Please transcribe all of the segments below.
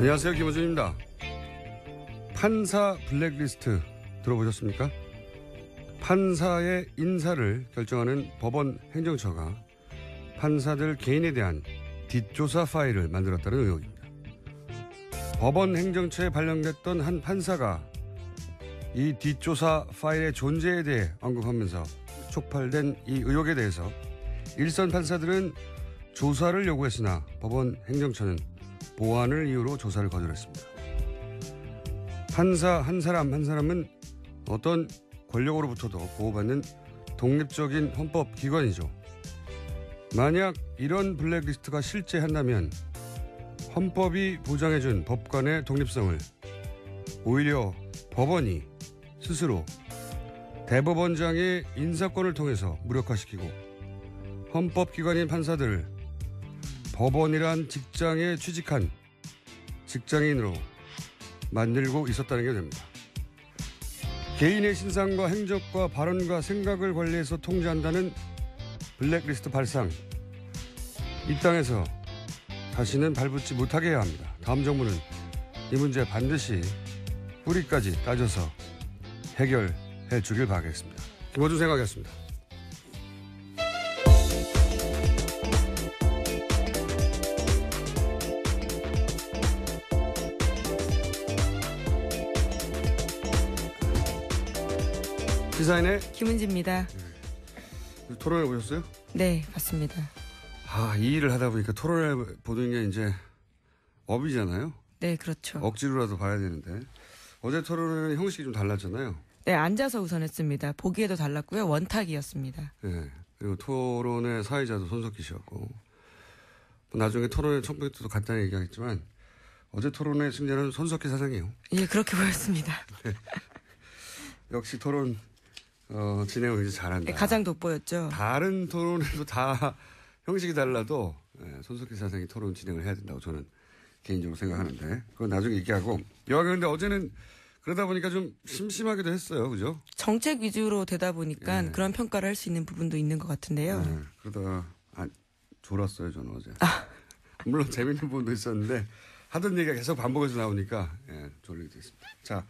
안녕하세요. 김호준입니다. 판사 블랙리스트 들어보셨습니까? 판사의 인사를 결정하는 법원 행정처가 판사들 개인에 대한 뒷조사 파일을 만들었다는 의혹입니다. 법원 행정처에 발령됐던 한 판사가 이 뒷조사 파일의 존재에 대해 언급하면서 촉발된 이 의혹에 대해서 일선 판사들은 조사를 요구했으나 법원 행정처는 보안을 이유로 조사를 거절했습니다. 판사 한 사람 한 사람은 어떤 권력으로부터도 보호받는 독립적인 헌법기관이죠. 만약 이런 블랙리스트가 실제한다면 헌법이 보장해준 법관의 독립성을 오히려 법원이 스스로 대법원장의 인사권을 통해서 무력화시키고 헌법기관인 판사들을 법원이란 직장에 취직한 직장인으로 만들고 있었다는 게 됩니다. 개인의 신상과 행적과 발언과 생각을 관리해서 통제한다는 블랙리스트 발상. 이 땅에서 다시는 발붙지 못하게 해야 합니다. 다음 정부는 이 문제 반드시 뿌리까지 따져서 해결해 주길 바라겠습니다. 김호준 생각이었습니다. 시사인의 김은지입니다. 토론회 보셨어요? 네, 봤습니다. 이 일을 하다 보니까 토론회 보는 게 이제 업이잖아요. 네, 그렇죠. 억지로라도 봐야 되는데 어제 토론회는 형식이 좀 달랐잖아요. 네, 앉아서 우선 했습니다. 보기에도 달랐고요. 원탁이었습니다. 네, 그리고 토론회 사회자도 손석희 씨였고 나중에 토론회 첨부에도 간단히 얘기하겠지만 어제 토론회 승자는 손석희 사장이에요. 예, 그렇게 보였습니다. 네. 역시 토론 진행을 굉장히 잘한다. 네, 가장 돋보였죠. 다른 토론에도 다 형식이 달라도 손석희 사장이 토론 진행을 해야 된다고 저는 개인적으로 생각하는데 그건 나중에 얘기하고 여하간 근데 어제는 그러다 보니까 좀 심심하기도 했어요. 그죠? 정책 위주로 되다 보니까 네. 그런 평가를 할 수 있는 부분도 있는 것 같은데요. 네, 그러다가 졸았어요. 저는 어제. 물론 재밌는 부분도 있었는데 하던 얘기가 계속 반복해서 나오니까 졸리게 됐습니다. 자,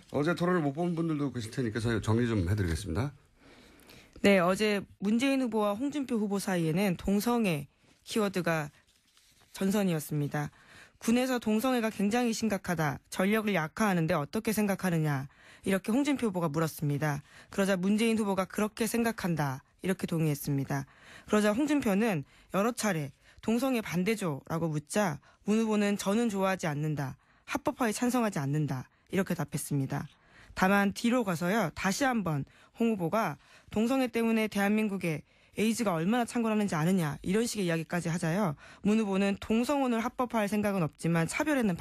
어제 토론을 못 본 분들도 계실 테니까 저희 정리 좀 해드리겠습니다. 네, 어제 문재인 후보와 홍준표 후보 사이에는 동성애 키워드가 전선이었습니다. 군에서 동성애가 굉장히 심각하다. 전력을 약화하는데 어떻게 생각하느냐. 이렇게 홍준표 후보가 물었습니다. 그러자 문재인 후보가 그렇게 생각한다. 이렇게 동의했습니다. 그러자 홍준표는 여러 차례 동성애 반대죠라고 묻자 문 후보는 저는 좋아하지 않는다. 합법화에 찬성하지 않는다. 이렇게 답했습니다. 다만 뒤로 가서요. 다시 한번 홍 후보가 동성애 때문에 대한민국에 에이즈가 얼마나 창궐하는지 아느냐 이런 식의 이야기까지 하자요. 문 후보는 동성혼을 합법화할 생각은 없지만 차별에는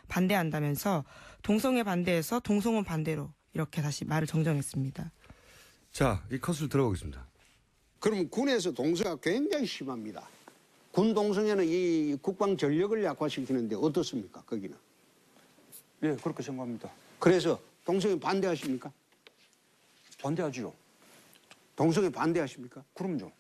반대한다면서 동성애 반대에서 동성혼 반대로 이렇게 다시 말을 정정했습니다. 자, 이 컷을 들어보겠습니다. 그럼 군에서 동성애가 굉장히 심합니다. 군 동성애는 이 국방 전력을 약화시키는데 어떻습니까? 거기는. 예, 그렇게 생각합니다. 그래서 동성애 반대하십니까? 반대하지요. 동성애 반대하십니까? 그럼요.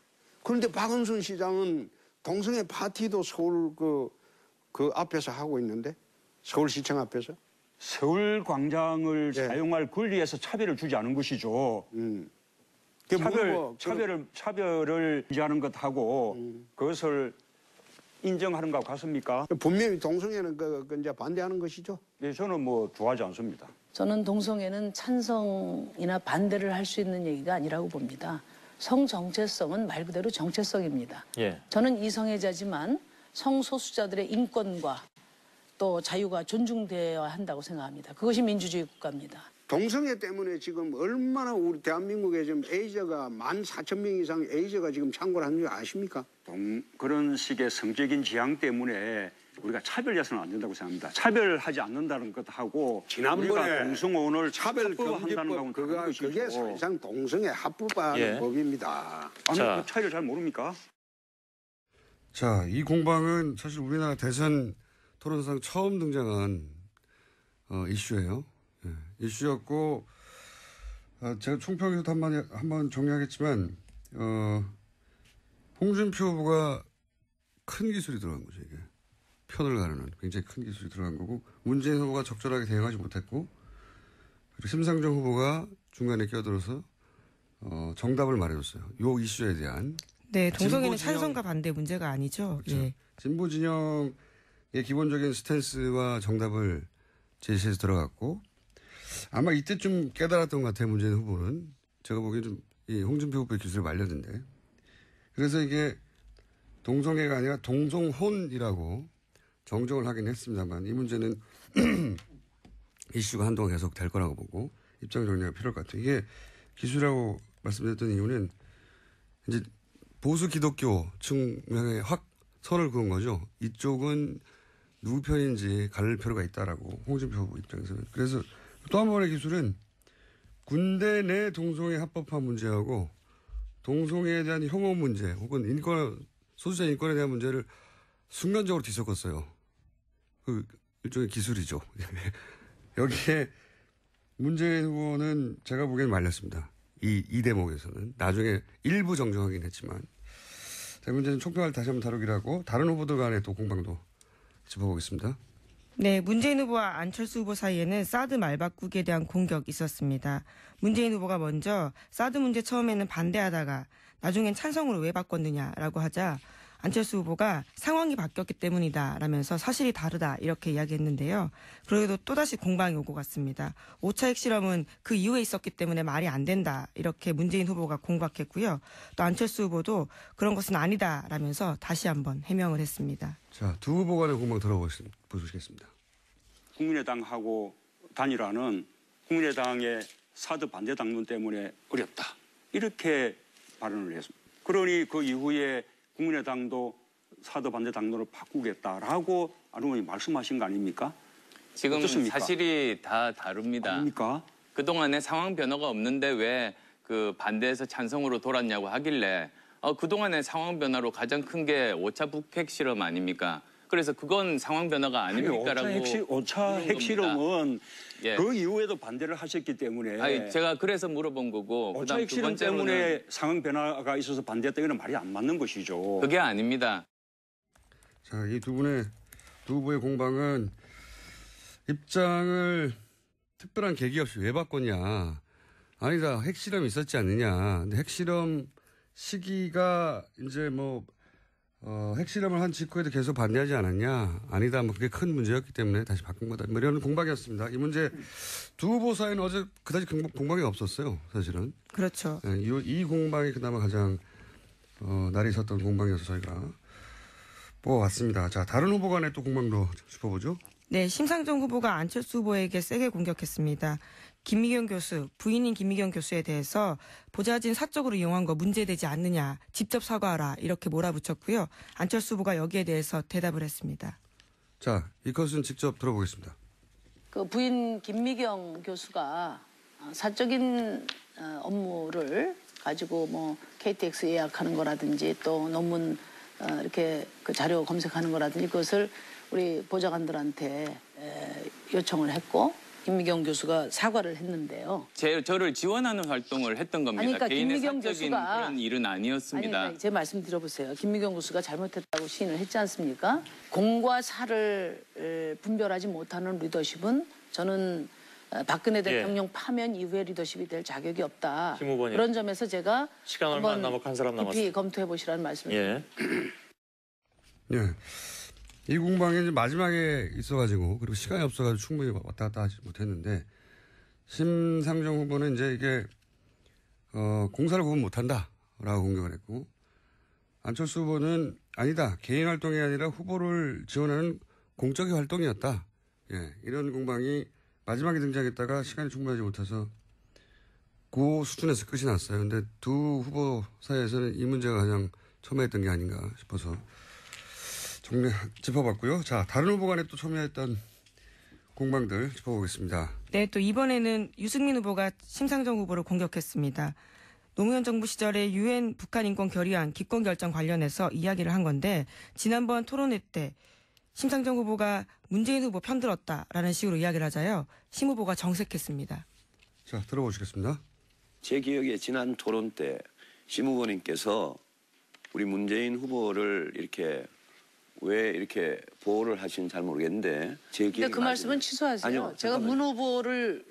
그런데 박원순 시장은 동성애 파티도 서울 그 앞에서 하고 있는데 서울시청 앞에서. 서울 광장을 예. 사용할 권리에서 차별을 주지 않은 것이죠. 그게 뭐, 차별을 유지하는 것하고 그것을 인정하는 것 같습니까? 분명히 동성애는 그 이제 반대하는 것이죠. 네, 저는 뭐 좋아하지 않습니다. 저는 동성애는 찬성이나 반대를 할 수 있는 얘기가 아니라고 봅니다. 성정체성은 말 그대로 정체성입니다. 예. 저는 이성애자지만 성소수자들의 인권과 또 자유가 존중되어야 한다고 생각합니다. 그것이 민주주의 국가입니다. 동성애 때문에 지금 얼마나 우리 대한민국에 지금 에이저가 14,000명 이상 에이저가 지금 창궐하는 줄 아십니까? 그런 식의 성적인 지향 때문에 우리가 차별해서는 안 된다고 생각합니다. 차별하지 않는다는 것하고 지난번에 우리가 동성혼을 차별금지법 그게 사실상 동성애 합법화하는 예. 법입니다. 아니, 자. 그 차이를 잘 모릅니까? 자, 이 공방은 사실 우리나라 대선 토론상 처음 등장한 이슈예요. 예, 이슈였고 제가 총평에서도 한번 정리하겠지만 홍준표 후보가 큰 기술이 들어간 거죠, 이게. 편을 가르는 굉장히 큰 기술이 들어간 거고 문재인 후보가 적절하게 대응하지 못했고 그리고 심상정 후보가 중간에 끼어들어서 정답을 말해줬어요. 요 이슈에 대한. 네, 동성애는 진보 진영- 찬성과 반대 문제가 아니죠. 그렇죠. 예. 진보 진영의 기본적인 스탠스와 정답을 제시해서 들어갔고 아마 이때쯤 깨달았던 것 같아요. 문재인 후보는. 제가 보기엔 좀 이 홍준표 후보의 기술이 말렸는데 그래서 이게 동성애가 아니라 동성혼이라고 정정을 하긴 했습니다만 이 문제는 이슈가 한동안 계속 될 거라고 보고 입장 정리가 필요할 것 같아요. 이게 기술이라고 말씀드렸던 이유는 이제 보수 기독교 측면에 확 선을 그은 거죠. 이쪽은 누구 편인지 가릴 필요가 있다라고 홍준표 후보 입장에서는. 그래서 또 한 번의 기술은 군대 내 동성애 합법화 문제하고 동성애에 대한 혐오 문제 혹은 소수자 인권에 대한 문제를 순간적으로 뒤섞었어요. 그 일종의 기술이죠. 여기에 문재인 후보는 제가 보기엔 말렸습니다. 이 대목에서는. 나중에 일부 정정하긴 했지만. 자, 문제는 총평을 다시 한번 다루기로 하고 다른 후보들 간의 또 공방도 짚어보겠습니다. 네, 문재인 후보와 안철수 후보 사이에는 사드 말바꾸기에 대한 공격이 있었습니다. 문재인 후보가 먼저 사드 문제 처음에는 반대하다가 나중엔 찬성으로 왜 바꿨느냐라고 하자 안철수 후보가 상황이 바뀌었기 때문이다라면서 사실이 다르다 이렇게 이야기했는데요. 그래도 또다시 공방이 오고 갔습니다. 5차 핵실험은 그 이후에 있었기 때문에 말이 안 된다 이렇게 문재인 후보가 공박했고요. 또 안철수 후보도 그런 것은 아니다라면서 다시 한번 해명을 했습니다. 자, 두 후보 간의 공방 들어보시겠습니다. 국민의당하고 단일화는 국민의당의 사드 반대 당론 때문에 어렵다. 이렇게 발언을 했습니다. 그러니 그 이후에 국민의당도 사드 반대 당론을 바꾸겠다라고 안 의원이 말씀하신 거 아닙니까? 지금 어떻습니까? 사실이 다 다릅니다. 아닙니까? 그동안에 상황 변화가 없는데 왜 그 반대에서 찬성으로 돌았냐고 하길래 그동안의 상황 변화로 가장 큰 게 5차 북핵 실험 아닙니까? 그래서 그건 상황 변화가 아닙니까라고 5차 핵실험은 예. 그 이후에도 반대를 하셨기 때문에 제가 그래서 물어본 거고 5차 그다음 두 핵실험 번째로는 때문에 상황 변화가 있어서 반대했다. 이건 말이 안 맞는 것이죠. 그게 아닙니다. 자, 이 두 후보의 공방은 입장을 특별한 계기 없이 왜 바꿨냐. 아니다. 핵실험이 있었지 않느냐. 근데 핵실험 시기가 이제 핵실험을 한 직후에도 계속 반대하지 않았냐. 아니다. 그게 큰 문제였기 때문에 다시 바꾼 거다. 이런 공방이었습니다. 이 문제 두 후보 사이는 어제 그다지 공방이 없었어요. 사실은. 그렇죠. 네, 이 공방이 그나마 가장 날이 섰던 공방이어서 저희가 뽑아왔습니다. 자, 다른 후보 간의 또 공방도 짚어보죠. 네, 심상정 후보가 안철수 후보에게 세게 공격했습니다. 김미경 교수, 부인인 김미경 교수에 대해서 보좌진 사적으로 이용한 거 문제되지 않느냐, 직접 사과하라 이렇게 몰아붙였고요. 안철수 후보가 여기에 대해서 대답을 했습니다. 자, 이 컷은 직접 들어보겠습니다. 그 부인 김미경 교수가 사적인 업무를 가지고 뭐 KTX 예약하는 거라든지 또 논문 이렇게 그 자료 검색하는 거라든지 그것을 우리 보좌관들한테 요청을 했고 김미경 교수가 사과를 했는데요. 저를 지원하는 활동을 했던 겁니다. 아니, 그러니까 개인의 김미경 사적인 교수가 그런 일은 아니었습니다. 아니, 제 말씀 들어보세요. 김미경 교수가 잘못했다고 시인을 했지 않습니까? 공과 사를 분별하지 못하는 리더십은 저는 박근혜 대통령 파면 이후에 리더십이 될 자격이 없다. 김 후보님. 그런 점에서 제가 시간 얼마 안 한번 남았고 한 사람 깊이 남았어요. 검토해 보시라는 말씀을 예. 예. 이 공방이 이제 마지막에 있어가지고 그리고 시간이 없어가지고 충분히 왔다 갔다 하지 못했는데 심상정 후보는 이제 이게 공사를 구분 못한다라고 공격을 했고 안철수 후보는 아니다. 개인 활동이 아니라 후보를 지원하는 공적인 활동이었다. 예. 이런 공방이 마지막에 등장했다가 시간이 충분하지 못해서 그 수준에서 끝이 났어요. 근데 두 후보 사이에서는 이 문제가 가장 첨예했던 게 아닌가 싶어서 짚어봤고요. 자, 다른 후보 간에 또 첨예했던 공방들 짚어보겠습니다. 네, 또 이번에는 유승민 후보가 심상정 후보를 공격했습니다. 노무현 정부 시절에 유엔 북한 인권 결의안 기권 결정 관련해서 이야기를 한 건데 지난번 토론회 때 심상정 후보가 문재인 후보 편들었다라는 식으로 이야기를 하자요. 심 후보가 정색했습니다. 자, 들어보시겠습니다. 제 기억에 지난 토론 때 심 후보님께서 우리 문재인 후보를 이렇게 왜 이렇게 보호를 하시는지 잘 모르겠는데 제 근데 기억이 그 말씀은 취소하세요. 아니요, 제가 잠깐만요. 문 후보를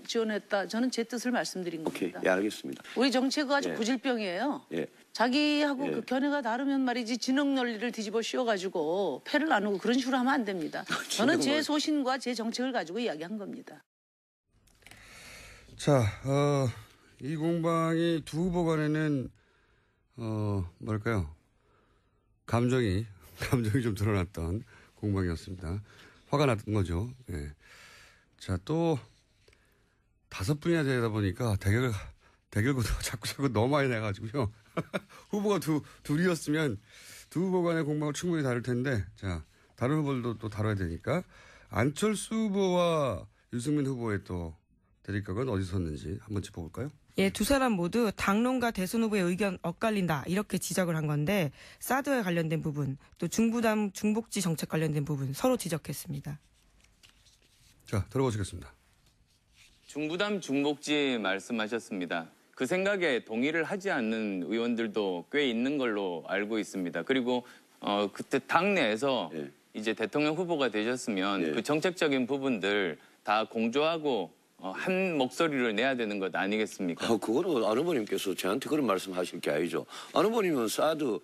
지원했다. 저는 제 뜻을 말씀드린 오케이, 겁니다. 예, 알겠습니다. 우리 정치가 아주 예. 구질병이에요. 예. 자기하고 예. 그 견해가 다르면 말이지 진영 논리를 뒤집어 씌워가지고 패를 나누고 그런 식으로 하면 안 됩니다. 저는 제 소신과 제 정책을 가지고 이야기한 겁니다. 자, 이 공방이 두 후보 간에는 뭐랄까요? 감정이 좀 드러났던 공방이었습니다. 화가 났던 거죠. 예. 자, 또 5분이나 되다 보니까 대결구도가 자꾸 너무 많이 나가지고요. 후보가 둘이었으면 두 후보 간의 공방은 충분히 다를 텐데, 자, 다른 후보들도 또 다뤄야 되니까, 안철수 후보와 유승민 후보의 또 대립각은 어디 섰는지 한번 짚어볼까요? 예, 두 사람 모두 당론과 대선 후보의 의견 엇갈린다 이렇게 지적을 한 건데 사드에 관련된 부분 또 중부담 중복지 정책 관련된 부분 서로 지적했습니다. 자, 들어보시겠습니다. 중부담 중복지 말씀하셨습니다. 그 생각에 동의를 하지 않는 의원들도 꽤 있는 걸로 알고 있습니다. 그리고 그때 당내에서 예. 이제 대통령 후보가 되셨으면 예. 그 정책적인 부분들 다 공조하고 한 목소리를 내야 되는 것 아니겠습니까? 그거는 안 후보님께서 저한테 그런 말씀하실 게 아니죠. 안 후보님은 사드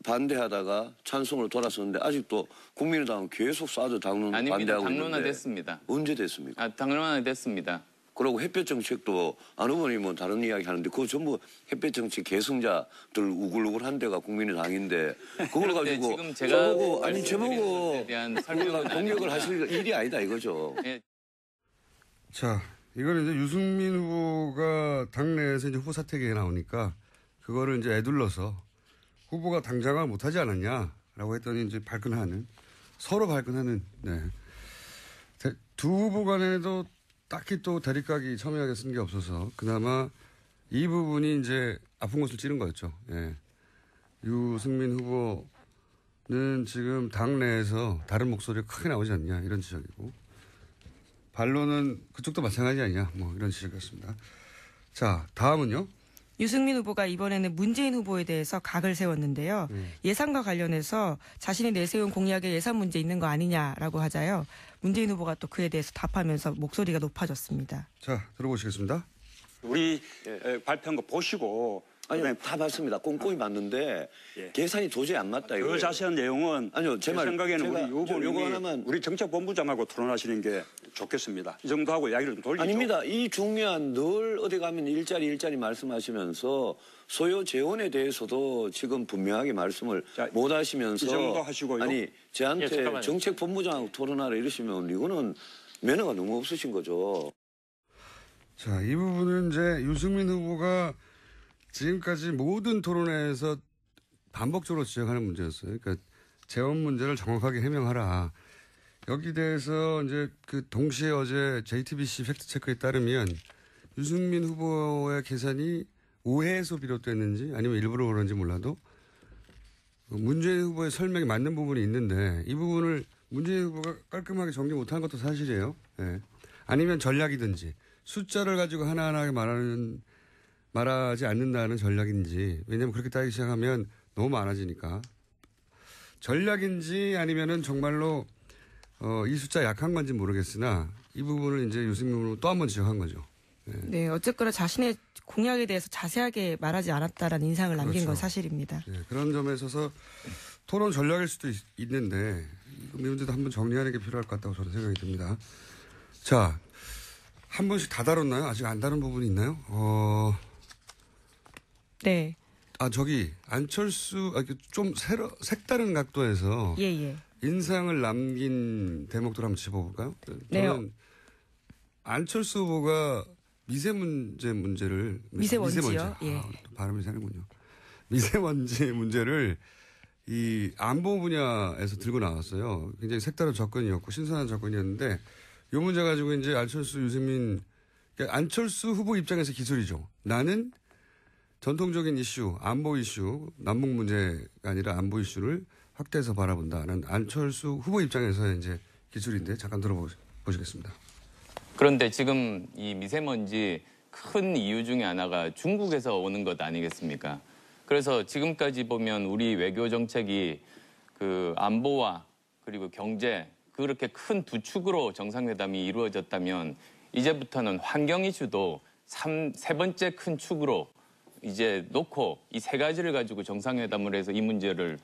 반대하다가 찬성으로 돌아섰는데 아직도 국민의당은 계속 사드 당론 아닙니다. 반대하고 있는데 당론화됐습니다. 언제 됐습니까? 당론화됐습니다. 그리고 햇볕 정책도 안 후보님은 다른 이야기 하는데 그거 전부 햇볕 정책 계승자들 우글우글한 데가 국민의당인데 그걸 가지고 지금 제가 저보고 말씀드린 것에 대한 설명은 공격을 아닙니다. 하실 일이 아니다 이거죠. 예. 자, 이거는 이제 유승민 후보가 당내에서 이제 후보 사퇴기에 나오니까 그거를 이제 애둘러서 후보가 당장을 못하지 않았냐라고 했더니 이제 서로 발끈하는, 네. 두 후보 간에도 딱히 또 대립각이 첨예하게 쓴 게 없어서 그나마 이 부분이 이제 아픈 곳을 찌른 거였죠. 예. 유승민 후보는 지금 당내에서 다른 목소리가 크게 나오지 않냐 이런 지적이고 반론은 그쪽도 마찬가지 아니냐 뭐 이런 지적이었습니다. 자, 다음은요. 유승민 후보가 이번에는 문재인 후보에 대해서 각을 세웠는데요. 예산과 관련해서 자신이 내세운 공약에 예산 문제 있는 거 아니냐라고 하자요. 문재인 후보가 또 그에 대해서 답하면서 목소리가 높아졌습니다. 자, 들어보시겠습니다. 우리 발표한 거 보시고 아니요, 다 맞습니다. 꼼꼼히 봤는데 예. 계산이 도저히 안 맞다 이거. 그 자세한 내용은 아니요, 제 말, 생각에는 제가 우리 요거 후보님이 하나만 우리 정책본부장하고 토론하시는 게 좋겠습니다. 이 정도 하고 이야기를 좀 돌리죠. 아닙니다. 이 중요한 늘 어디 가면 일자리 말씀하시면서 소요 재원에 대해서도 지금 분명하게 말씀을 자, 못 하시면서 이 정도 하시고요. 아니 예, 저한테 잠깐만요. 정책본부장하고 토론하라 이러시면 이거는 매너가 너무 없으신 거죠. 자, 이 부분은 이제 유승민 후보가 지금까지 모든 토론회에서 반복적으로 지적하는 문제였어요. 그러니까 재원 문제를 정확하게 해명하라. 여기 대해서 이제 그 동시에 어제 JTBC 팩트체크에 따르면 유승민 후보의 계산이 오해에서 비롯됐는지 아니면 일부러 그런지 몰라도 문재인 후보의 설명이 맞는 부분이 있는데 이 부분을 문재인 후보가 깔끔하게 정리 못한 것도 사실이에요. 예. 아니면 전략이든지 숫자를 가지고 하나하나 말하지 않는다는 전략인지 왜냐하면 그렇게 따지기 시작하면 너무 많아지니까 전략인지 아니면은 정말로 이 숫자 약한 건지 모르겠으나 이 부분을 이제 유승민으로 또 한 번 지적한 거죠. 네, 어쨌거나 자신의 공약에 대해서 자세하게 말하지 않았다라는 인상을 남긴 그렇죠. 건 사실입니다. 네, 그런 점에 있어서 토론 전략일 수도 있는데 이 문제도 한번 정리하는 게 필요할 것 같다고 저는 생각이 듭니다. 자, 한 번씩 다 다뤘나요? 아직 안 다룬 부분이 있나요? 네, 저기 안철수 좀 색다른 각도에서 예. 인상을 남긴 대목들 한번 짚어볼까요? 네. 저는 안철수 후보가 문제를 미세먼지요? 예. 또 발음이 새는군요. 미세먼지 문제를 이 안보 분야에서 들고 나왔어요. 굉장히 색다른 접근이었고 신선한 접근이었는데 이 문제 가지고 이제 안철수, 유승민, 그러니까 안철수 후보 입장에서 기술이죠. 나는 전통적인 이슈, 안보 이슈, 남북 문제가 아니라 안보 이슈를 확대해서 바라본다는 안철수 후보 입장에서 이제 기술인데 잠깐 들어보시겠습니다. 그런데 지금 이 미세먼지 큰 이유 중에 하나가 중국에서 오는 것 아니겠습니까? 그래서 지금까지 보면 우리 외교 정책이 그 안보와 그리고 경제 그렇게 큰 두 축으로 정상회담이 이루어졌다면 이제부터는 환경 이슈도 세 번째 큰 축으로 이제 놓고 이 세 가지를 가지고 정상회담을 해서 이 문제를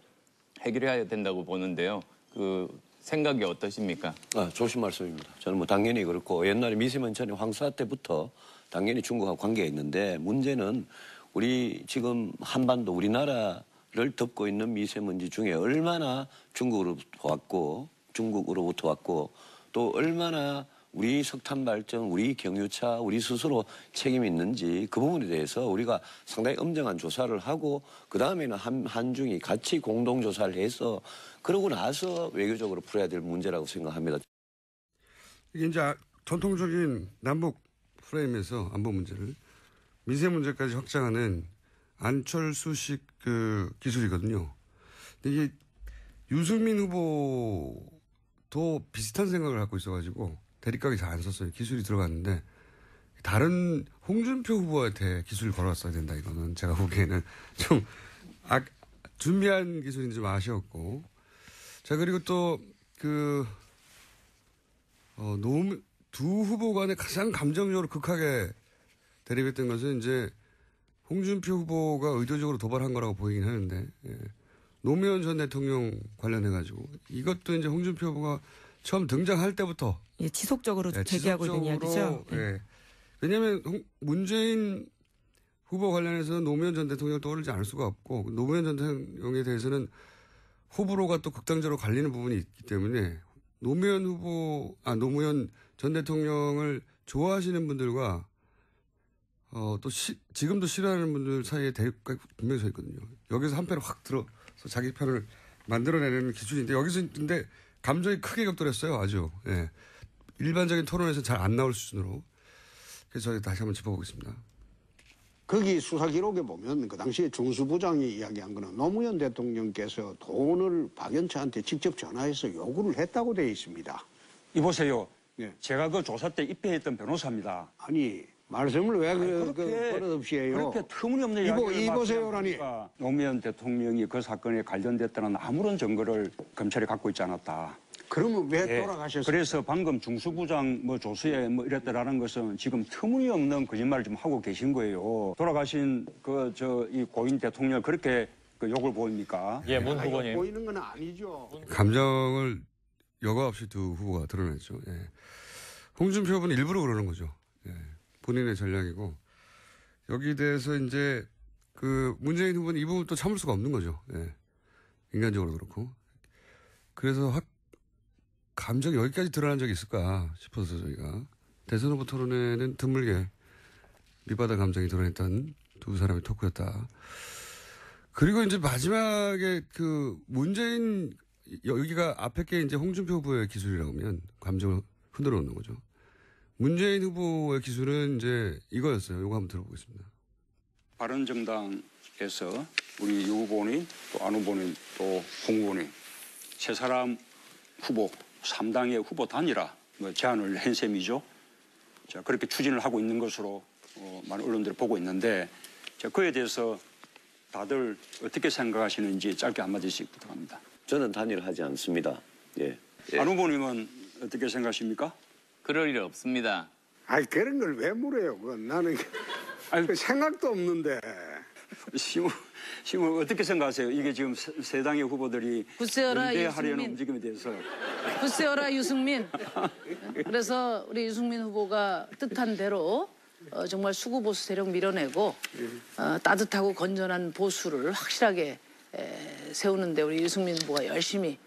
해결해야 된다고 보는데요. 그 생각이 어떠십니까? 좋으신 말씀입니다. 저는 뭐 당연히 그렇고 옛날에 미세먼지 황사 때부터 당연히 중국하고 관계가 있는데 문제는 우리 지금 한반도 우리나라를 덮고 있는 미세먼지 중에 얼마나 중국으로부터 왔고 또 얼마나 우리 석탄 발전, 우리 경유차, 우리 스스로 책임이 있는지 그 부분에 대해서 우리가 상당히 엄정한 조사를 하고 그다음에는 한중이 같이 공동 조사를 해서 그러고 나서 외교적으로 풀어야 될 문제라고 생각합니다. 이게 이제 전통적인 남북 프레임에서 안보 문제를 미세 문제까지 확장하는 안철수식 그 기술이거든요. 근데 이게 유승민 후보도 비슷한 생각을 갖고 있어가지고 대립각이 잘 안 섰어요. 기술이 들어갔는데 다른 홍준표 후보한테 기술을 걸어왔어야 된다. 이거는 제가 보기에는 좀 준비한 기술인지 좀 아쉬웠고. 자, 그리고 또 두 후보 간에 가장 감정적으로 극하게 대립했던 것은 이제 홍준표 후보가 의도적으로 도발한 거라고 보이긴 하는데, 예. 노무현 전 대통령 관련해가지고 이것도 이제 홍준표 후보가 처음 등장할 때부터 예, 지속적으로 제기하고 있는 이야기죠. 예. 왜냐하면 문재인 후보 관련해서는 노무현 전 대통령을 떠올리지 않을 수가 없고 노무현 전 대통령에 대해서는 호불호가 또 극단적으로 갈리는 부분이 있기 때문에 노무현 전 대통령을 좋아하시는 분들과 또 지금도 싫어하는 분들 사이에 대립가 분명히 서 있거든요. 여기서 한 패를 확 들어서 자기 편을 만들어내는 기준인데 여기서 근데 감정이 크게 격돌했어요. 아주. 예. 일반적인 토론에서 잘 안 나올 수준으로. 그래서 저희 다시 한번 짚어보겠습니다. 거기 수사 기록에 보면 그 당시에 중수부장이 이야기한 거는 노무현 대통령께서 돈을 박연차한테 직접 전화해서 요구를 했다고 되어 있습니다. 이보세요. 예. 제가 그 조사 때 입회했던 변호사입니다. 아니 말씀을 왜 그렇게 버릇없이 해요? 그렇게 터무니없는 이야기를 이보세요라니. 노무현 대통령이 그 사건에 관련됐다는 아무런 증거를 검찰이 갖고 있지 않았다. 그러면 왜 예, 돌아가셨어요? 그래서 방금 중수부장 조수에 이랬다라는 것은 지금 터무니없는 거짓말을 좀 하고 계신 거예요. 돌아가신 이 고인 대통령 그렇게 욕을 보입니까? 예, 문 후보님. 보이는 건 아니죠. 감정을 여과 없이 두 후보가 드러냈죠. 예. 홍준표 후보는 일부러 그러는 거죠. 예. 본인의 전략이고 여기에 대해서 이제 문재인 후보는 이 부분 또 참을 수가 없는 거죠. 예. 인간적으로 그렇고 그래서 감정이 여기까지 드러난 적이 있을까 싶어서 저희가 대선 후보 토론회는 드물게 밑바닥 감정이 드러냈던 두 사람의 토크였다. 그리고 이제 마지막에 문재인 여기가 앞에 게 이제 홍준표 후보의 기술이라고 하면 감정을 흔들어 놓는 거죠. 문재인 후보의 기술은 이제 이거였어요. 이거 한번 들어보겠습니다. 바른정당에서 우리 유 후보님 또 안 후보님 또 홍 후보님 세 사람 후보 3당의 후보 단일화 제안을 한 셈이죠. 자, 그렇게 추진을 하고 있는 것으로 많은 언론들이 보고 있는데 자, 그에 대해서 다들 어떻게 생각하시는지 짧게 한마디씩 부탁합니다. 저는 단일하지 않습니다. 예. 안 후보님은 어떻게 생각하십니까? 그럴 일 없습니다. 아니 그런 걸 왜 물어요? 그건 나는 생각도 없는데. 지금 어떻게 생각하세요? 이게 지금 세 당의 후보들이 굳세어라 연대하려는 유승민. 움직임에 대해서. 굳세어라 유승민. 그래서 우리 유승민 후보가 뜻한 대로 정말 수구 보수 세력 밀어내고 따뜻하고 건전한 보수를 확실하게 세우는데 우리 유승민 후보가 열심히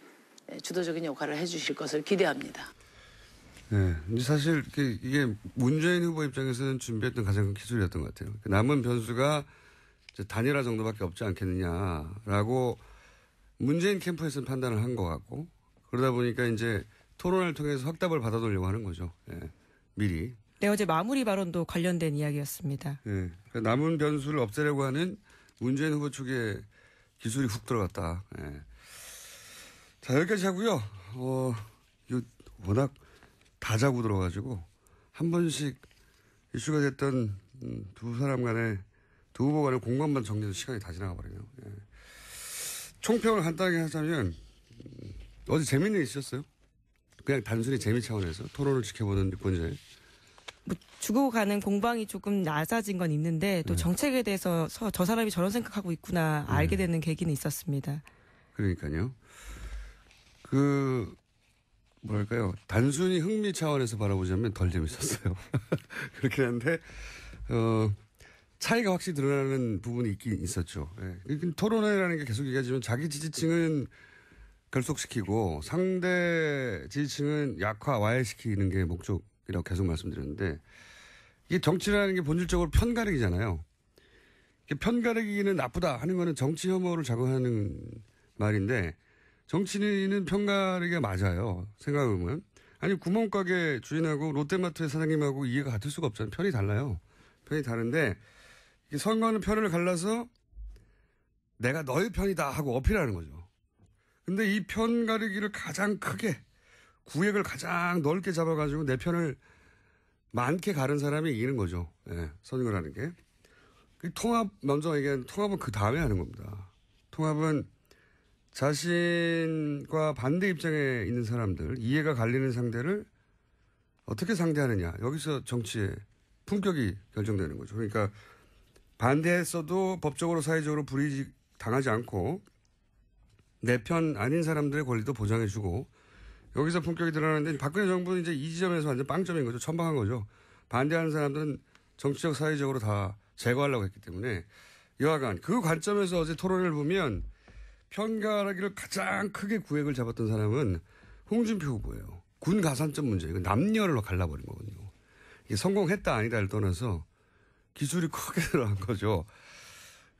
주도적인 역할을 해주실 것을 기대합니다. 네, 근데 사실 이게 문재인 후보 입장에서는 준비했던 가장 큰 기술이었던 것 같아요. 남은 변수가 이제 단일화 정도밖에 없지 않겠느냐라고 문재인 캠프에서는 판단을 한 것 같고 그러다 보니까 이제 토론을 통해서 확답을 받아놓으려고 하는 거죠. 예, 미리. 네, 어제 마무리 발언도 관련된 이야기였습니다. 예, 그러니까 남은 변수를 없애려고 하는 문재인 후보 측의 기술이 훅 들어갔다. 예. 자, 여기까지 하고요. 이거 워낙 다 자고 들어가지고 한 번씩 이슈가 됐던 두 사람 간의 두 후보 간의 공간만 정리해서 시간이 다 지나가 버리네요. 예. 총평을 간단하게 하자면 어제 재미는 있었어요? 그냥 단순히 재미 차원에서 토론을 지켜보는 유권자의. 뭐 주고 가는 공방이 조금 낮아진 건 있는데 또 정책에 대해서 저 사람이 저런 생각하고 있구나 알게 되는 계기는 있었습니다. 그러니까요. 뭐랄까요. 단순히 흥미 차원에서 바라보자면 덜 재밌었어요. 그렇긴 한데, 차이가 확실히 드러나는 부분이 있긴 있었죠. 예. 토론회라는 게 계속 얘기하지만 자기 지지층은 결속시키고 상대 지지층은 약화, 와해시키는 게 목적이라고 계속 말씀드렸는데, 이게 정치라는 게 본질적으로 편가르기잖아요. 편가르기는 나쁘다 하는 거는 정치 혐오를 자극하는 말인데, 정치인은 편가르기가 맞아요. 생각해보면. 아니, 구멍가게 주인하고 롯데마트의 사장님하고 이해가 같을 수가 없잖아요. 편이 달라요. 편이 다른데, 선거는 편을 갈라서 내가 너의 편이다 하고 어필하는 거죠. 근데 이 편 가르기를 가장 크게, 구획을 가장 넓게 잡아가지고 내 편을 많게 가른 사람이 이기는 거죠. 예, 선거라는 게. 통합, 먼저 얘기한 통합은 그 다음에 하는 겁니다. 통합은 자신과 반대 입장에 있는 사람들, 이해가 갈리는 상대를 어떻게 상대하느냐. 여기서 정치의 품격이 결정되는 거죠. 그러니까 반대했어도 법적으로 사회적으로 불이익 당하지 않고 내 편 아닌 사람들의 권리도 보장해주고 여기서 품격이 드러나는데 박근혜 정부는 이제 이 지점에서 완전 빵점인 거죠. 천방한 거죠. 반대하는 사람들은 정치적 사회적으로 다 제거하려고 했기 때문에 여하간 그 관점에서 어제 토론을 보면 편가르기를 가장 크게 구획을 잡았던 사람은 홍준표 후보예요. 군 가산점 문제. 이거 남녀를 갈라버린 거거든요. 이게 성공했다 아니다를 떠나서 기술이 크게 들어간 거죠.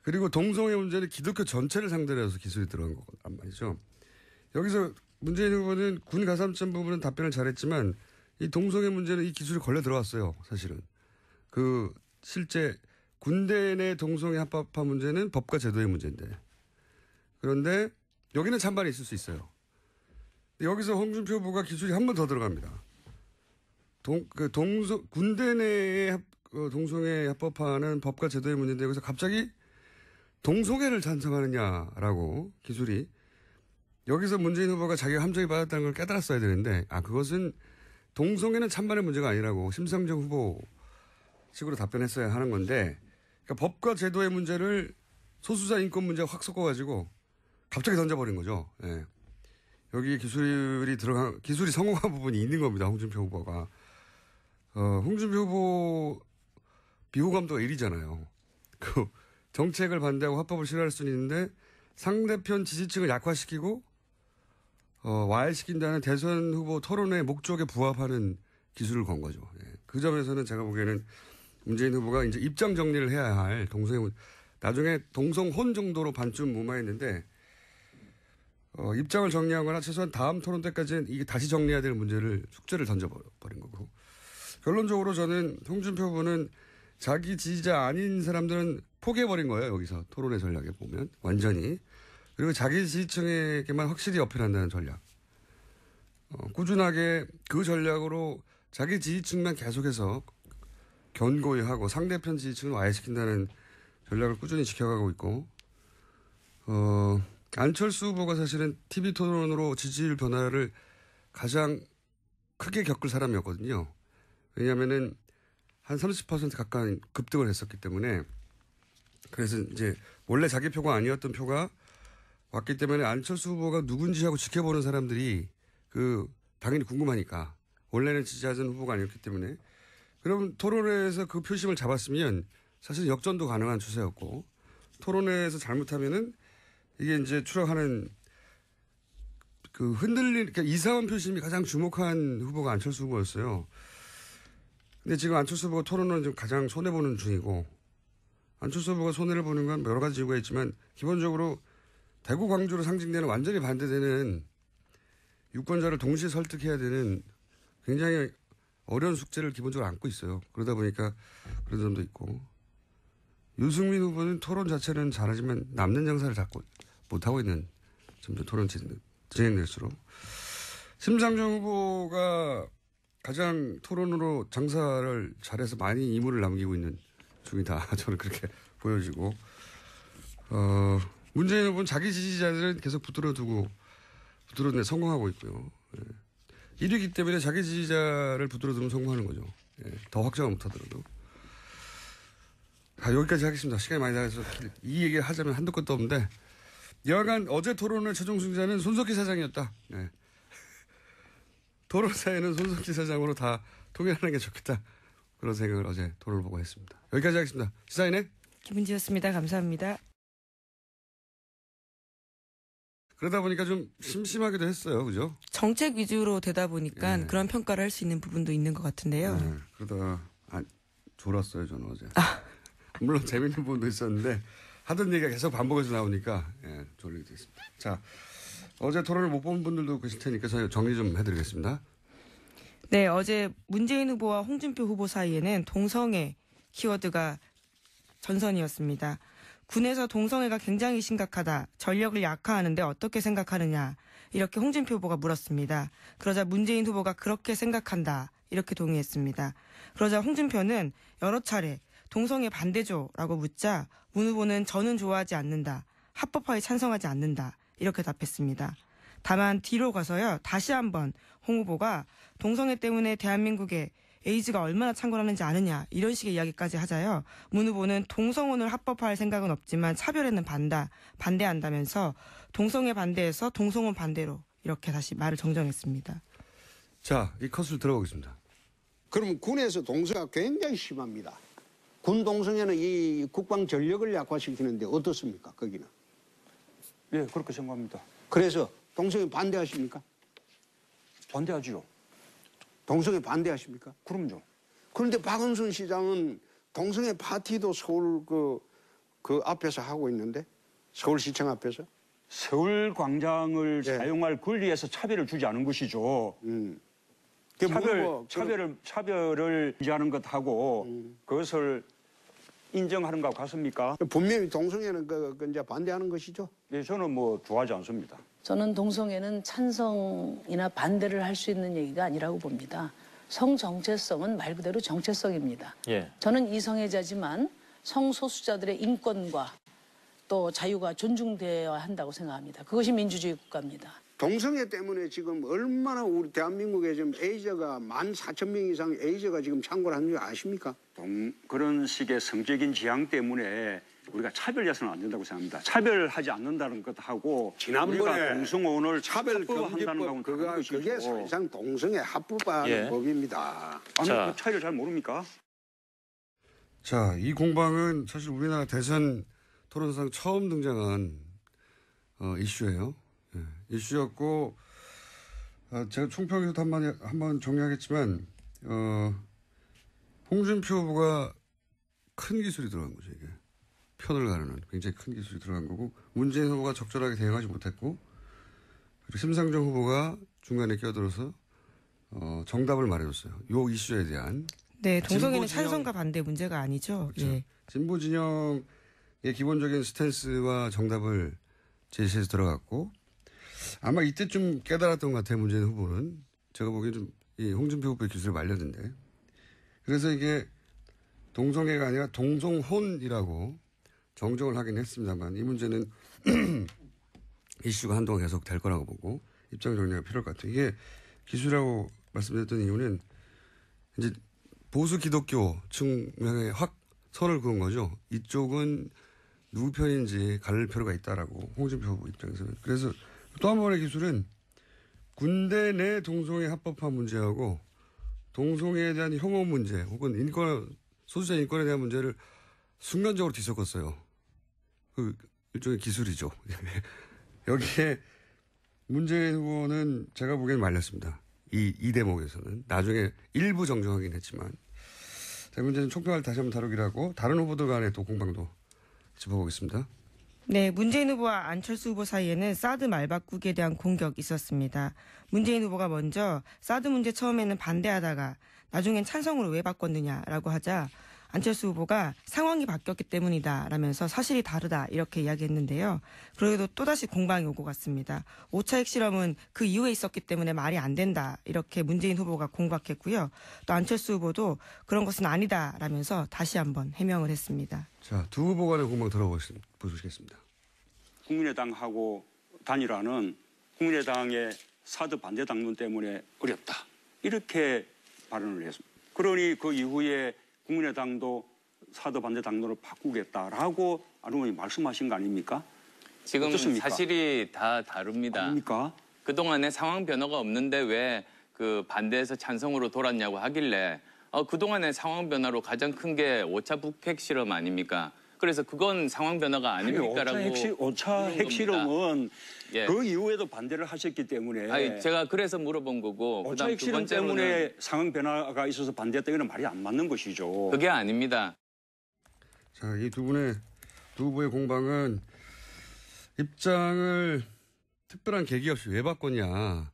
그리고 동성애 문제는 기독교 전체를 상대로 해서 기술이 들어간 거란 말이죠. 여기서 문재인 후보는 군 가산점 부분은 답변을 잘했지만 이 동성애 문제는 이 기술이 걸려 들어왔어요. 사실은. 실제 군대 내 동성애 합법화 문제는 법과 제도의 문제인데. 그런데 여기는 찬반이 있을 수 있어요. 여기서 홍준표 후보가 기술이 한 번 더 들어갑니다. 군대 내의 동성애 합법화는 법과 제도의 문제인데 여기서 갑자기 동성애를 찬성하느냐라고 기술이 여기서 문재인 후보가 자기가 함정이 받았다는 걸 깨달았어야 되는데 그것은 동성애는 찬반의 문제가 아니라고 심상정 후보 식으로 답변했어야 하는 건데 그러니까 법과 제도의 문제를 소수자 인권 문제와 확 섞어가지고 갑자기 던져버린 거죠. 예. 여기 기술이 성공한 부분이 있는 겁니다. 홍준표 후보가. 홍준표 후보 비호감도가 1위잖아요. 정책을 반대하고 합법을 싫어할 수는 있는데 상대편 지지층을 약화시키고 와해시킨다는 대선 후보 토론의 목적에 부합하는 기술을 건 거죠. 예. 그 점에서는 제가 보기에는 문재인 후보가 이제 입장 정리를 해야 할 나중에 동성혼 정도로 반쯤 무마했는데 입장을 정리하거나 최소한 다음 토론 때까지는 이게 다시 정리해야 될 숙제를 던져버린 거고. 결론적으로 저는 홍준표 후보는 자기 지지자 아닌 사람들은 포기해버린 거예요. 여기서 토론의 전략에 보면 완전히. 그리고 자기 지지층에게만 확실히 어필한다는 전략. 꾸준하게 그 전략으로 자기 지지층만 계속해서 견고히 하고 상대편 지지층을 와해시킨다는 전략을 꾸준히 지켜가고 있고 안철수 후보가 사실은 TV 토론으로 지지율 변화를 가장 크게 겪을 사람이었거든요. 왜냐하면은 한 30% 가까이 급등을 했었기 때문에 그래서 이제 원래 자기 표가 아니었던 표가 왔기 때문에 안철수 후보가 누군지 하고 지켜보는 사람들이 당연히 궁금하니까 원래는 지지하던 후보가 아니었기 때문에 그럼 토론회에서 그 표심을 잡았으면 사실 역전도 가능한 추세였고 토론회에서 잘못하면은 이게 이제 추락하는 그러니까 이상한 표심이 가장 주목한 후보가 안철수 후보였어요. 근데 지금 안철수 후보가 토론은 지금 가장 손해보는 중이고 안철수 후보가 손해를 보는 건 여러 가지 이유가 있지만 기본적으로 대구 광주로 상징되는 완전히 반대되는 유권자를 동시에 설득해야 되는 굉장히 어려운 숙제를 기본적으로 안고 있어요. 그러다 보니까 그런 점도 있고 유승민 후보는 토론 자체는 잘하지만 남는 장사를 자꾸 못하고 있는 점도 토론 진행될수록 심상정 후보가 가장 토론으로 장사를 잘해서 많이 이물을 남기고 있는 중이다. 저는 그렇게 보여지고 문재인 후보는 자기 지지자들은 계속 붙들어 두고 붙들어내 성공하고 있고요. 예. 1위기 때문에 자기 지지자를 붙들어두면 성공하는 거죠. 예. 더 확장을 못하더라도. 여기까지 하겠습니다. 시간이 많이 나가서 이 얘기를 하자면 한도 끝도 없는데 여하간 어제 토론의 최종 승자는 손석희 사장이었다. 네. 토론사에는 손석희 사장으로 다 통일하는 게 좋겠다. 그런 생각을 어제 토론을 보고 했습니다. 여기까지 하겠습니다. 시사인의 김은지였습니다. 감사합니다. 그러다 보니까 좀 심심하기도 했어요. 그죠? 정책 위주로 되다 보니까 예. 그런 평가를 할 수 있는 부분도 있는 것 같은데요. 네. 그러다가 졸았어요. 저는 어제. 물론 재밌는 부분도 있었는데 하던 얘기가 계속 반복해서 나오니까 예, 졸리게 됐습니다. 자, 어제 토론을 못 본 분들도 계실 테니까 저희 정리 좀 해드리겠습니다. 네, 어제 문재인 후보와 홍준표 후보 사이에는 동성애 키워드가 전선이었습니다. 군에서 동성애가 굉장히 심각하다. 전력을 약화하는데 어떻게 생각하느냐. 이렇게 홍준표 후보가 물었습니다. 그러자 문재인 후보가 그렇게 생각한다. 이렇게 동의했습니다. 그러자 홍준표는 여러 차례 동성애 반대죠라고 묻자 문 후보는 저는 좋아하지 않는다. 합법화에 찬성하지 않는다. 이렇게 답했습니다. 다만 뒤로 가서요. 다시 한번 홍 후보가 동성애 때문에 대한민국에 에이즈가 얼마나 창궐하는지 아느냐 이런 식의 이야기까지 하자요. 문 후보는 동성혼을 합법화할 생각은 없지만 차별에는 반대한다면서 동성애 반대에서 동성혼 반대로 이렇게 다시 말을 정정했습니다. 자, 이 컷을 들어보겠습니다. 그럼 군에서 동성애가 굉장히 심합니다. 군 동성애는 이 국방 전력을 약화시키는데 어떻습니까? 거기는. 예, 그렇게 생각합니다. 그래서 동성애 반대하십니까? 반대하지요. 동성애 반대하십니까? 그럼요. 그런데 박원순 시장은 동성애 파티도 서울 그 앞에서 하고 있는데 서울시청 앞에서. 서울 광장을 예. 사용할 권리에서 차별을 주지 않은 것이죠. 그게 뭐 차별을 유지하는 것하고 그것을 인정하는 것 같습니까? 분명히 동성애는 그 이제 반대하는 것이죠. 예, 저는 뭐 좋아하지 않습니다. 저는 동성애는 찬성이나 반대를 할 수 있는 얘기가 아니라고 봅니다. 성정체성은 말 그대로 정체성입니다. 예. 저는 이성애자지만 성소수자들의 인권과 또 자유가 존중되어야 한다고 생각합니다. 그것이 민주주의 국가입니다. 동성애 때문에 지금 얼마나 우리 대한민국에 지금 에이즈가 14,000명 이상 에이즈가 지금 창궐 하는 줄 아십니까? 그런 식의 성적인 지향 때문에 우리가 차별해서는 안 된다고 생각합니다. 차별하지 않는다는 것하고 지난번에 우리가 동성혼을 차별금지법 합법화한다는 것은 다른 것이죠. 그게 사실상 동성애 합법화하는 예. 법입니다. 아니, 자. 그 차이를 잘 모릅니까? 자, 이 공방은 사실 우리나라 대선 토론상 처음 등장한 이슈예요. 예, 이슈였고 제가 총평에서도 한번 정리하겠지만 홍준표 후보가 큰 기술이 들어간 거죠. 이게 편을 가르는 굉장히 큰 기술이 들어간 거고 문재인 후보가 적절하게 대응하지 못했고 그리고 심상정 후보가 중간에 끼어들어서 정답을 말해줬어요. 이 이슈에 대한. 네, 동성애는 진보 진영- 찬성과 반대 문제가 아니죠. 그렇죠. 예. 진보 진영의 기본적인 스탠스와 정답을 제시해서 들어갔고 아마 이때 좀 깨달았던 것 같아요. 문재인 후보는. 제가 보기엔 좀 이 홍준표 후보의 기술을 말렸는데 그래서 이게 동성애가 아니라 동성혼이라고 정정을 하긴 했습니다만 이 문제는 이슈가 한동안 계속 될 거라고 보고 입장 정리가 필요할 것 같아요. 이게 기술이라고 말씀드렸던 이유는 이제 보수 기독교층에 확 선을 그은 거죠. 이쪽은 누구 편인지 가릴 필요가 있다라고 홍준표 후보 입장에서는. 그래서 또 한 번의 기술은 군대 내 동성애 합법화 문제하고 동성애에 대한 혐오 문제 혹은 소수자 인권에 대한 문제를 순간적으로 뒤섞었어요. 그 일종의 기술이죠. 여기에 문재인 후보는 제가 보기엔 말렸습니다. 이 대목에서는. 나중에 일부 정정하긴 했지만. 자, 문제는 총평을 다시 한번 다루기로 하고 다른 후보들 간의 또 공방도 짚어보겠습니다. 네, 문재인 후보와 안철수 후보 사이에는 사드 말바꾸기에 대한 공격이 있었습니다. 문재인 후보가 먼저 사드 문제 처음에는 반대하다가 나중엔 찬성으로 왜 바꿨느냐라고 하자 안철수 후보가 상황이 바뀌었기 때문이다라면서 사실이 다르다 이렇게 이야기했는데요. 그래도 또다시 공방이 오고 갔습니다. 5차 핵실험은 그 이후에 있었기 때문에 말이 안 된다 이렇게 문재인 후보가 공박했고요. 또 안철수 후보도 그런 것은 아니다라면서 다시 한번 해명을 했습니다. 자, 두 후보 간의 공방 들어보시겠습니다. 국민의당하고 단일화는 국민의당의 사드 반대 당론 때문에 어렵다. 이렇게 발언을 했습니다. 그러니 그 이후에 국민의당도 사드 반대 당론을 바꾸겠다라고 안 의원이 말씀하신 거 아닙니까? 지금 어떻습니까? 사실이 다 다릅니다. 아닙니까? 그동안에 상황 변화가 없는데 왜 그 반대에서 찬성으로 돌았냐고 하길래 그동안의 상황 변화로 가장 큰 게 5차 북핵 실험 아닙니까? 그래서 그건 상황 변화가 아닙니까라고 5차 핵실험은 예. 그 이후에도 반대를 하셨기 때문에 제가 그래서 물어본 거고 5차 그다음 두 핵실험 번째로는 때문에 상황 변화가 있어서 반대했다. 이건 말이 안 맞는 것이죠. 그게 아닙니다. 자, 이 두 후보의 공방은 입장을 특별한 계기 없이 왜 바꿨냐.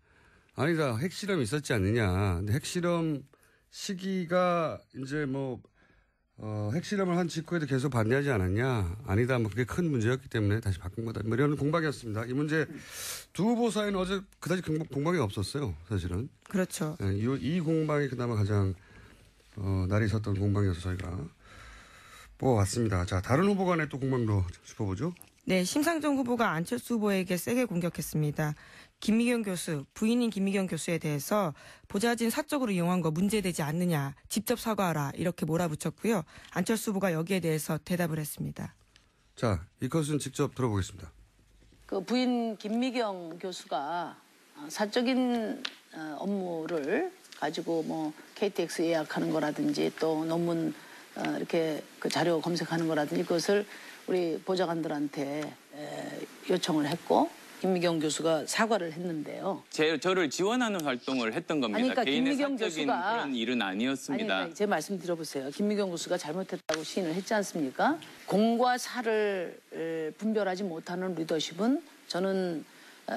아니다. 핵실험이 있었지 않느냐. 근데 핵실험 시기가 이제 핵실험을 한 직후에도 계속 반대하지 않았냐. 아니다. 그게 큰 문제였기 때문에 다시 바꾼 거다. 이런 공방이었습니다. 이 문제 두 후보 사이는 어제 그다지 공방이 없었어요. 사실은. 그렇죠. 이 공방이 그나마 가장 날이 섰던 공방이어서 저희가 뽑아왔습니다. 자, 다른 후보 간의 또 공방도 짚어보죠. 네, 심상정 후보가 안철수 후보에게 세게 공격했습니다. 김미경 교수, 부인인 김미경 교수에 대해서 보좌진 사적으로 이용한 거 문제되지 않느냐, 직접 사과하라 이렇게 몰아붙였고요. 안철수 후보가 여기에 대해서 대답을 했습니다. 자, 이 컷은 직접 들어보겠습니다. 그 부인 김미경 교수가 사적인 업무를 가지고 KTX 예약하는 거라든지 또 논문 이렇게 그 자료 검색하는 거라든지 그것을 우리 보좌관들한테 요청을 했고 김미경 교수가 사과를 했는데요. 저를 지원하는 활동을 했던 겁니다. 그러니까 개인의 김미경 사적인 교수가- 그런 일은 아니었습니다. 그러니까 제 말씀 들어보세요. 김미경 교수가 잘못했다고 시인을 했지 않습니까? 공과 사를 분별하지 못하는 리더십은 저는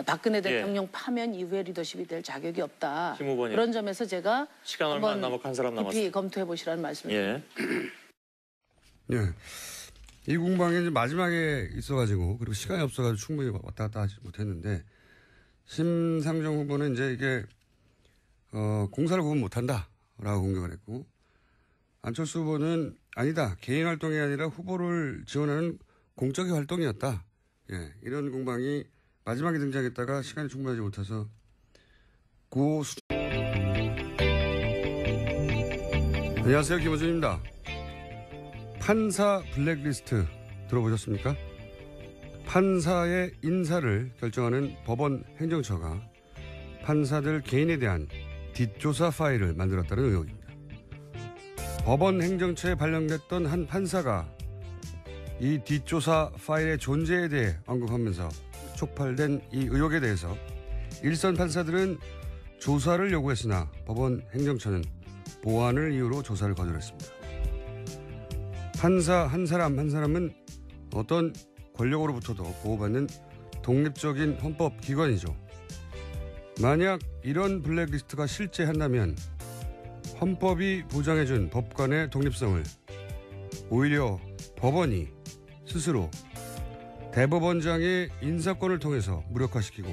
박근혜 대통령 파면 이후의 리더십이 될 자격이 없다. 김 후보님. 그런 점에서 제가 시간 얼마 안 한번 남았고 한 사람 깊이 남았어요. 검토해 보시라는 말씀을 예. 예. 이 공방이 이제 마지막에 있어가지고, 그리고 시간이 없어가지고 충분히 왔다 갔다 하지 못했는데, 심상정 후보는 이제 이게, 공사를 구분 못한다. 라고 공격을 했고, 안철수 후보는 아니다. 개인 활동이 아니라 후보를 지원하는 공적인 활동이었다. 예. 이런 공방이 마지막에 등장했다가 시간이 충분하지 못해서, 안녕하세요. 김호준입니다. 판사 블랙리스트 들어보셨습니까? 판사의 인사를 결정하는 법원 행정처가 판사들 개인에 대한 뒷조사 파일을 만들었다는 의혹입니다. 법원 행정처에 발령됐던 한 판사가 이 뒷조사 파일의 존재에 대해 언급하면서 촉발된 이 의혹에 대해서 일선 판사들은 조사를 요구했으나 법원 행정처는 보안을 이유로 조사를 거절했습니다. 판사 한 사람은 어떤 권력으로부터도 보호받는 독립적인 헌법기관이죠. 만약 이런 블랙리스트가 실제한다면 헌법이 보장해준 법관의 독립성을 오히려 법원이 스스로 대법원장의 인사권을 통해서 무력화시키고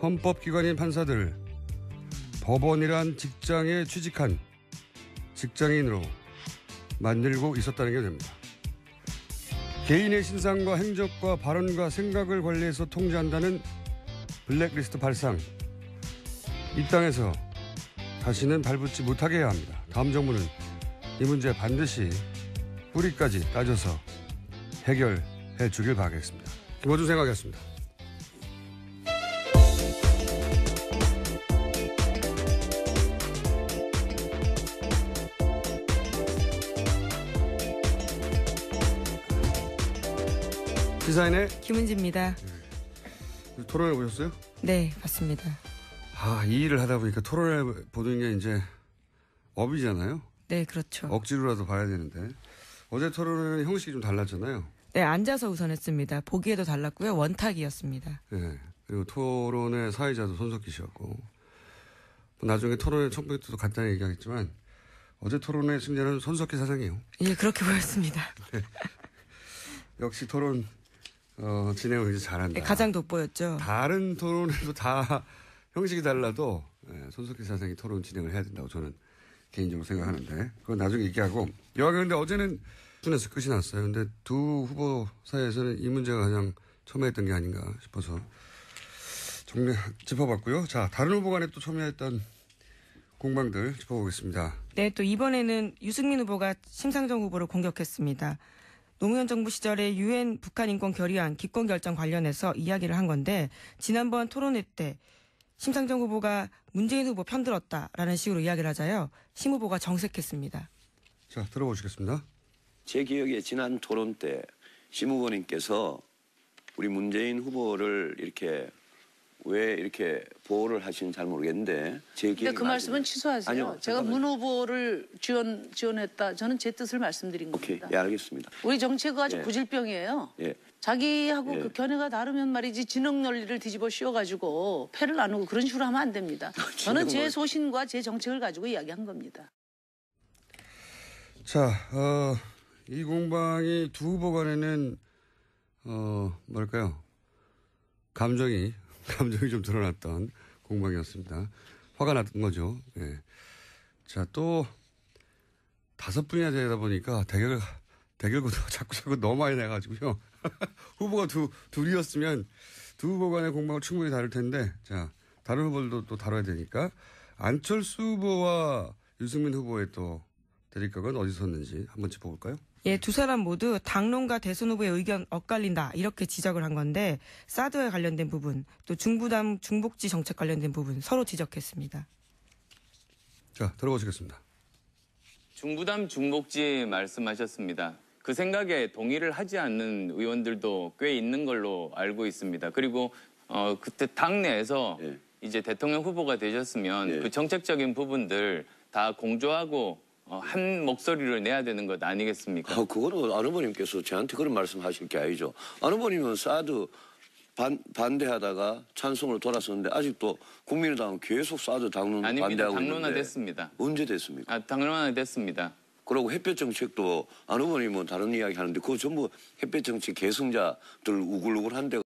헌법기관인 판사들을 법원이란 직장에 취직한 직장인으로 만들고 있었다는 게 됩니다. 개인의 신상과 행적과 발언과 생각을 관리해서 통제한다는 블랙리스트 발상. 이 땅에서 다시는 발붙지 못하게 해야 합니다. 다음 정부는 이 문제 반드시 뿌리까지 따져서 해결해 주길 바라겠습니다. 김호준 생각이었습니다. 시사인의 김은지입니다. 토론회 보셨어요? 네, 봤습니다. 이 일을 하다 보니까 토론회 보는 게 이제 업이잖아요. 네, 그렇죠. 억지로라도 봐야 되는데 어제 토론회는 형식이 좀 달랐잖아요. 네, 앉아서 우선 했습니다. 보기에도 달랐고요. 원탁이었습니다. 네. 그리고 토론회 사회자도 손석희 씨였고 나중에 토론회 처음부터도 간단히 얘기하겠지만 어제 토론회 승자는 손석희 사장이에요. 예, 그렇게 보였습니다. 역시 토론 진행을 이제 잘한다. 네, 가장 돋보였죠. 다른 토론에도 다 형식이 달라도 손석희 사장이 토론 진행을 해야 된다고 저는 개인적으로 생각하는데 그건 나중에 얘기하고 여하간 근데 어제는 순에서 끝이 났어요. 근데 두 후보 사이에서는 이 문제가 가장 첨예했던 게 아닌가 싶어서 짚어봤고요. 자, 다른 후보 간에 또 첨예했던 공방들 짚어보겠습니다. 네, 또 이번에는 유승민 후보가 심상정 후보를 공격했습니다. 노무현 정부 시절에 유엔 북한 인권 결의안 기권 결정 관련해서 이야기를 한 건데 지난번 토론회 때 심상정 후보가 문재인 후보 편들었다라는 식으로 이야기를 하자요. 심 후보가 정색했습니다. 자, 들어보시겠습니다. 제 기억에 지난 토론 때 심 후보님께서 우리 문재인 후보를 이렇게 왜 이렇게 보호를 하시는지 잘 모르겠는데 제 기억에 근데 그 말씀은 취소하세요. 아니요, 제가 잠깐만요. 문 후보를 지원했다. 저는 제 뜻을 말씀드린 오케이, 겁니다. 예, 알겠습니다. 우리 정치가 아주 예. 고질병이에요. 예. 자기하고 예. 그 견해가 다르면 말이지 진영 논리를 뒤집어 씌워가지고 패를 나누고 그런 식으로 하면 안 됩니다. 저는 제 소신과 제 정책을 가지고 이야기한 겁니다. 자, 이 공방이 두 후보 간에는 뭐랄까요? 감정이 좀 드러났던 공방이었습니다. 화가 났던 거죠. 예. 자, 또 5분이나 되다 보니까 대결 구도가 자꾸 너무 많이 나가지고요. 후보가 둘이었으면 두 후보 간의 공방은 충분히 다를 텐데, 자, 다른 후보들도 또 다뤄야 되니까 안철수 후보와 유승민 후보의 또 대립각은 어디서 섰는지 한번 짚어볼까요? 예, 두 사람 모두 당론과 대선 후보의 의견 엇갈린다 이렇게 지적을 한 건데 사드와 관련된 부분 또 중부담 중복지 정책 관련된 부분 서로 지적했습니다. 자, 들어보시겠습니다. 중부담 중복지 말씀하셨습니다. 그 생각에 동의를 하지 않는 의원들도 꽤 있는 걸로 알고 있습니다. 그리고 그때 당내에서 예. 이제 대통령 후보가 되셨으면 예. 그 정책적인 부분들 다 공조하고 한 목소리를 내야 되는 것 아니겠습니까? 그거는 안 후보님께서 저한테 그런 말씀하실 게 아니죠. 안 후보님은 사드 반대하다가 찬성으로 돌아섰는데 아직도 국민의당은 계속 사드 당론 아닙니다. 반대하고 있는데 당론화됐습니다. 언제 됐습니까? 당론화됐습니다. 그리고 햇볕 정책도 안 후보님은 다른 이야기 하는데 그거 전부 햇볕 정책 계승자들 우글우글한데